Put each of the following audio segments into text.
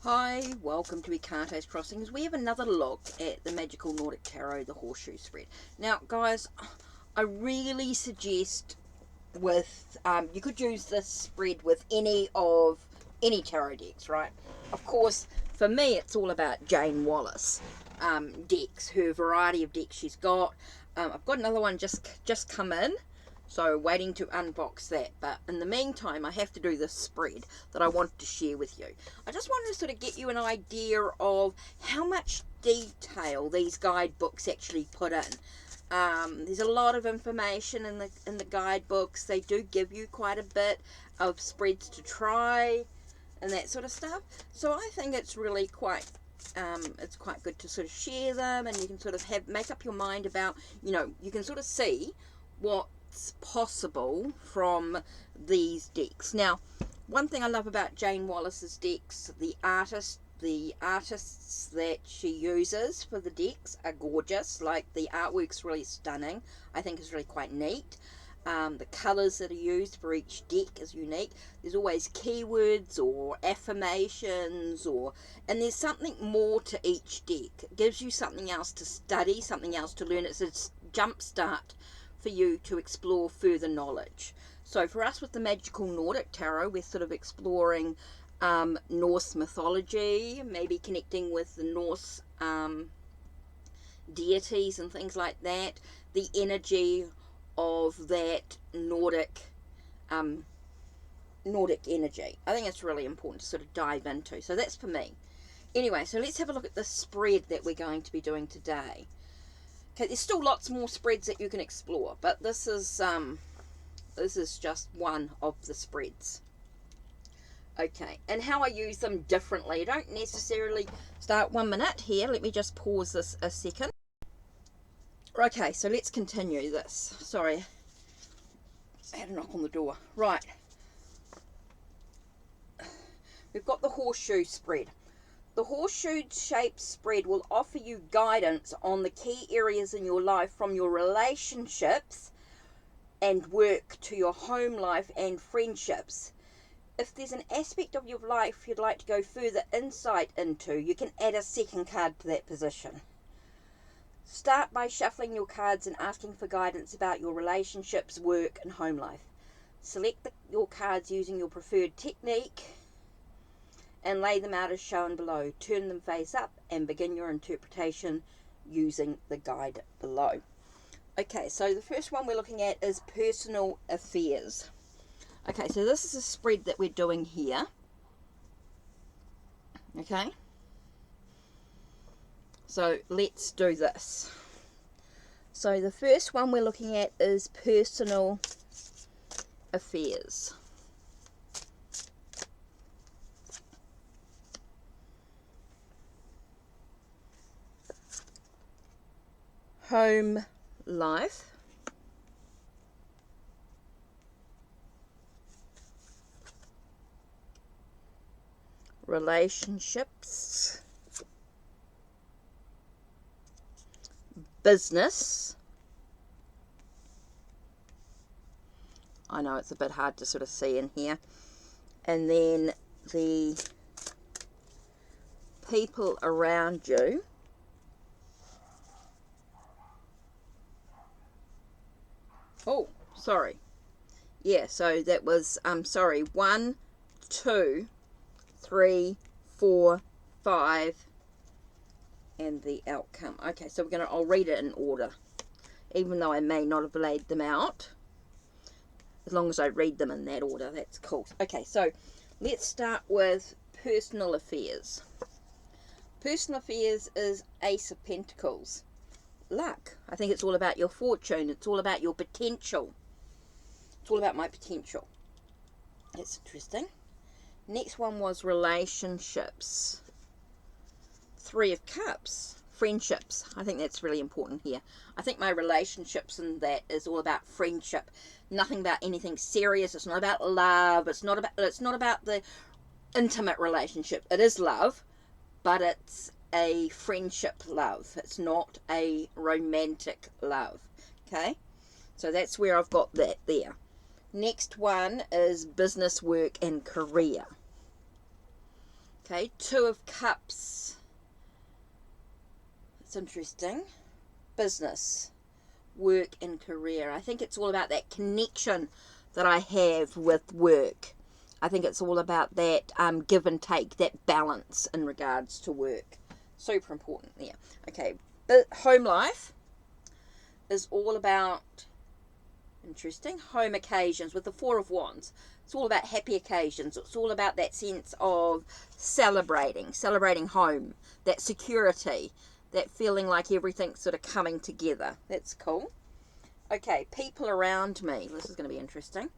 Hi, welcome to Ecarte's Crossings. We have another look at the Magical Nordic Tarot, the Horseshoe spread. Now, guys, I really suggest you could use this spread with any tarot decks, right? Of course, for me, it's all about Jane Wallace decks, her variety of decks she's got. I've got another one just come in, so waiting to unbox that. But in the meantime, I have to do this spread that I wanted to share with you. I just wanted to sort of get you an idea of how much detail these guidebooks actually put in. There's a lot of information in the guidebooks. They do give you quite a bit of spreads to try and that sort of stuff. So I think it's really quite good to sort of share them, and you can sort of make up your mind about, you can sort of see what's possible from these decks. Now, one thing I love about Jane Wallace's decks, the artists that she uses for the decks are gorgeous. Like, the artwork's really stunning. I think it's really quite neat. The colours that are used for each deck is unique. There's always keywords or affirmations, and there's something more to each deck. It gives you something else to study, something else to learn. It's a jump start for you to explore further knowledge. So for us with the Magical Nordic Tarot, we're sort of exploring Norse mythology, maybe connecting with the Norse deities and things like that, the energy of that Nordic energy. I think it's really important to sort of dive into. So that's for me. Anyway, so let's have a look at the spread that we're going to be doing today. Okay, there's still lots more spreads that you can explore, but this is just one of the spreads. Okay, and how I use them differently. I don't necessarily start 1 minute here. Let me just pause this a second. Okay, so let's continue this. Sorry, I had a knock on the door. Right. We've got the horseshoe spread. The horseshoe-shaped spread will offer you guidance on the key areas in your life, from your relationships and work to your home life and friendships. If there's an aspect of your life you'd like to go further insight into, you can add a second card to that position. Start by shuffling your cards and asking for guidance about your relationships, work and home life. Select your cards using your preferred technique and lay them out as shown below. Turn them face up and begin your interpretation using the guide below. Okay, so the first one we're looking at is personal affairs. Okay, so this is a spread that we're doing here. Okay, so let's do this. So the first one we're looking at is personal affairs. Home life. Relationships. Business. I know it's a bit hard to sort of see in here. And then the people around you. Oh, sorry. Yeah, so that was, 1, 2, 3, 4, 5, and the outcome. Okay, so I'll read it in order, even though I may not have laid them out. As long as I read them in that order, that's cool. Okay, so let's start with personal affairs. Personal affairs is Ace of Pentacles. Luck. I think it's all about your fortune. It's all about your potential. It's all about my potential. That's interesting. Next one was relationships. 3 of Cups. Friendships. I think that's really important here. I think my relationships and that is all about friendship. Nothing about anything serious. It's not about love. It's not about the intimate relationship. It is love, but it's a friendship love. It's not a romantic love. Okay? So that's where I've got that there. Next one is business, work and career. Okay, Two of Cups. It's interesting. Business, work and career. I think it's all about that connection that I have with work. I think it's all about that give and take, that balance in regards to work. Super important there. Okay, but home life is all about, interesting, home occasions with the Four of Wands. It's all about happy occasions. It's all about that sense of celebrating home, that security, that feeling like everything's sort of coming together. That's cool. Okay, people around me. This is going to be interesting.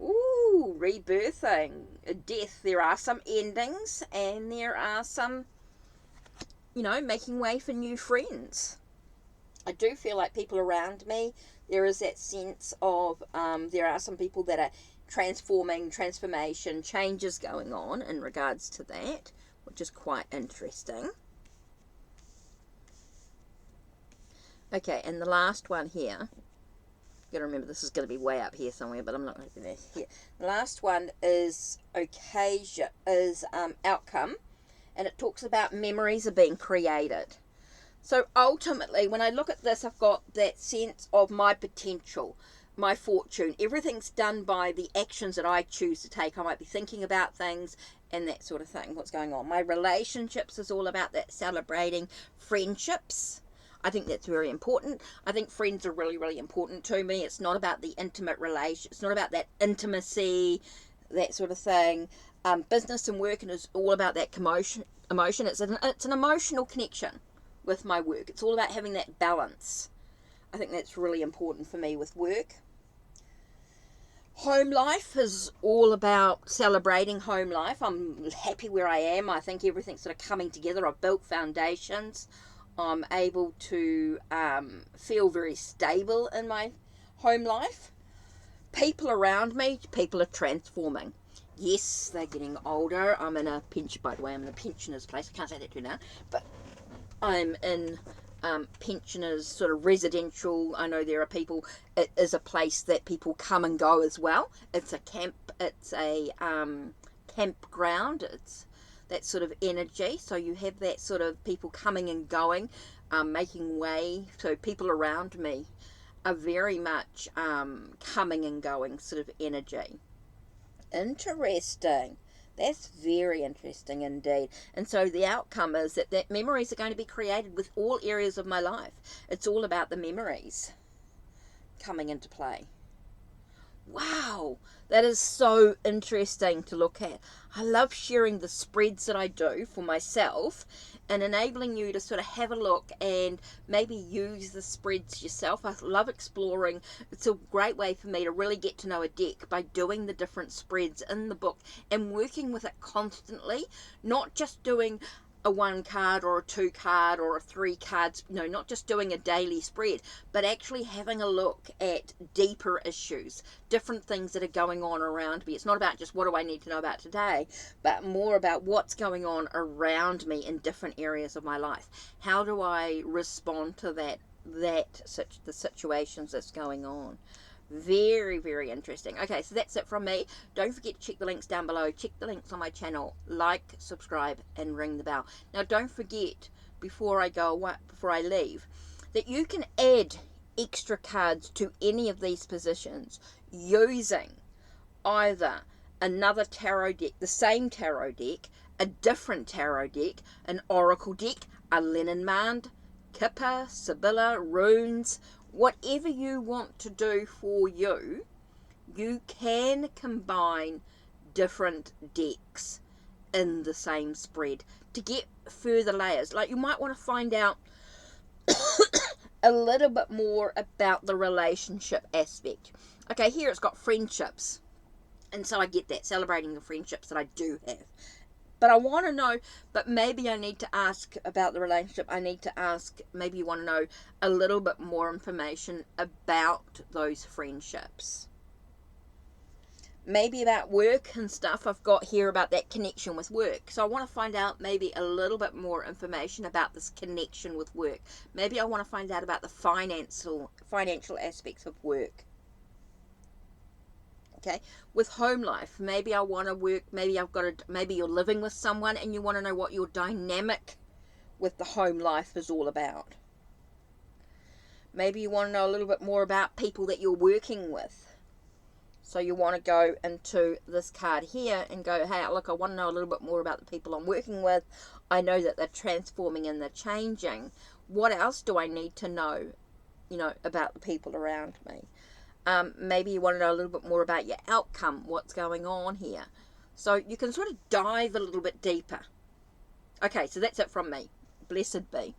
Ooh, rebirthing, death. There are some endings and there are some, making way for new friends. I do feel like people around me, there is that sense of, there are some people that are transformation, changes going on in regards to that, which is quite interesting. Okay, and the last one here, you gotta remember this is going to be way up here somewhere, but I'm not going to do that here. The last one is outcome, and it talks about memories are being created. So ultimately, when I look at this, I've got that sense of my potential, my fortune. Everything's done by the actions that I choose to take. I might be thinking about things and that sort of thing, what's going on. My relationships is all about that celebrating friendships. I think that's very important. I think friends are really, really important to me. It's not about the intimate relation. It's not about that intimacy, that sort of thing. Business and work is all about that emotion. It's an emotional connection with my work. It's all about having that balance. I think that's really important for me with work. Home life is all about celebrating home life. I'm happy where I am. I think everything's sort of coming together. I've built foundations. I'm able to feel very stable in my home life. People around me, people are transforming. Yes, they're getting older. I'm in a pensioner's place. I can't say that too now, but I'm in pensioners sort of residential. I know there are people, it is a place that people come and go as well. It's a camp, it's a campground, it's that sort of energy. So you have that sort of people coming and going, making way. So people around me are very much coming and going sort of energy. Interesting. That's very interesting indeed. And so the outcome is that memories are going to be created with all areas of my life. It's all about the memories coming into play. Wow, that is so interesting to look at. I love sharing the spreads that I do for myself and enabling you to sort of have a look and maybe use the spreads yourself. I love exploring. It's a great way for me to really get to know a deck by doing the different spreads in the book and working with it constantly, not just doing a 1 card or a 2 card or a 3 cards, not just doing a daily spread, but actually having a look at deeper issues, different things that are going on around me. It's not about just what do I need to know about today, but more about what's going on around me in different areas of my life. How do I respond to the situations that's going on? Very, very interesting. Okay, so that's it from me. Don't forget to check the links down below. Check the links on my channel. Like, subscribe, and ring the bell. Now, don't forget, before I leave, that you can add extra cards to any of these positions using either another tarot deck, the same tarot deck, a different tarot deck, an oracle deck, a Lenormand, Kipper, Sibylla, runes, whatever you want to do for you, you can combine different decks in the same spread to get further layers. Like you might want to find out a little bit more about the relationship aspect. Okay, here it's got friendships. And so I get that, celebrating the friendships that I do have. But I want to know, but maybe I need to ask about the relationship. I need to ask, maybe you want to know a little bit more information about those friendships. Maybe about work and stuff. I've got here about that connection with work. So I want to find out maybe a little bit more information about this connection with work. Maybe I want to find out about the financial aspects of work. Okay, with home life, maybe I want to work, maybe you're living with someone and you want to know what your dynamic with the home life is all about. Maybe you want to know a little bit more about people that you're working with. So you want to go into this card here and go, hey, look, I want to know a little bit more about the people I'm working with. I know that they're transforming and they're changing. What else do I need to know, about the people around me? Maybe you want to know a little bit more about your outcome, what's going on here. So you can sort of dive a little bit deeper. Okay, so that's it from me. Blessed be.